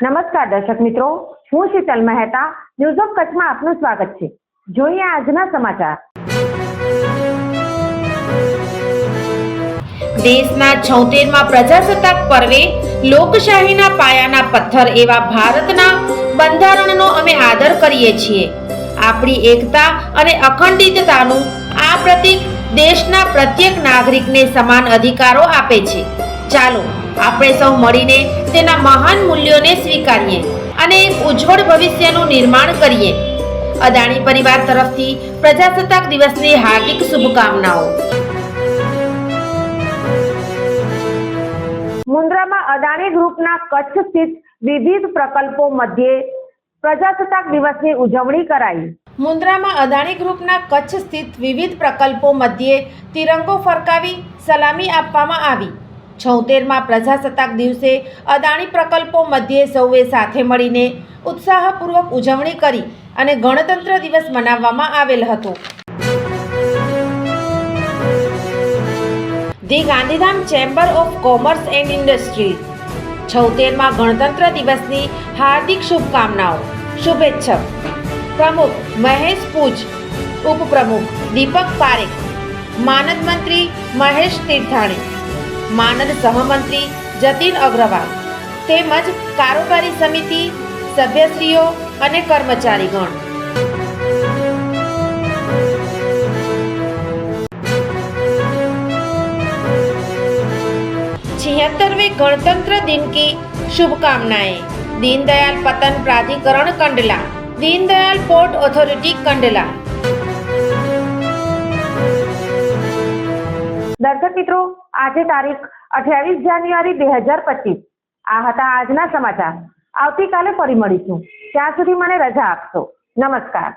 નમસ્કાર દર્શક મિત્રો, હું શીતલ મહેતા ન્યૂઝ ઓફ કચ્છમાં આપનું સ્વાગત છે। જોઈએ આજના સમાચાર। દેશના 76મા પ્રજાસત્તાક પર્વે લોકશાહીના પાયાના પથ્થર એવા ભારતના બંધારણનો અમે આદર કરીએ છીએ। આપણી એકતા અને અખંડિતતાનું આ પ્રતીક દેશના પ્રત્યેક નાગરિકને સમાન અધિકારો આપે છે। ચાલો આપણે સૌ મળીને તેના મહાન મૂલ્યોને સ્વીકારીએ અને એક ઉજ્જવળ ભવિષ્યનું નિર્માણ કરીએ। અદાણી પરિવાર તરફથી પ્રજાસત્તાક દિવસની હાર્દિક શુભકામનાઓ। મુન્દ્રામાં અદાણી ગ્રુપના કચ્છ સ્થિત વિવિધ પ્રકલ્પો મધ્યે પ્રજાસત્તાક દિવસની ઉજવણી કરાઈ। મુન્દ્રામાં અદાણી ગ્રુપના કચ્છ સ્થિત વિવિધ પ્રકલ્પો મધ્યે તિરંગો ફરકાવી સલામી આપવામાં આવી। 76મા પ્રજાસત્તાક દિવસે અદાણી પ્રકલ્પો મધ્યે સૌએ સાથે મળીને ઉત્સાહપૂર્વક ઉજવણી કરી અને ગણતંત્ર દિવસ મનાવવામાં આવેલ હતો। The Gandhidham chamber of commerce and industries 76મા ગણતંત્ર દિવસની હાર્દિક શુભકામનાઓ। શુભેચ્છક પ્રમુખ મહેશ પૂજ, ઉપપ્રમુખ દીપક પારેખ, માનદ મંત્રી મહેશ તીર્થાણી, માનદ સહમંત્રી જતીન અગ્રવાલ તેમજ કારોબારી સમિતિ સભ્યશ્રીઓ અને કર્મચારીગણ। 76वें गणतंत्र दिन की शुभकामनाएं। दीनदयाल पतन प्राधिकरण कंडला, दीनदयाल पोर्ट ऑथोरिटी कंडला। દર્શક મિત્રો, આજે તારીખ 28 જાન્યુઆરી 2025 આ હતા આજના સમાચાર। આવતીકાલે ફરી મળીશું, ત્યાં સુધી મને રજા આપશો। નમસ્કાર।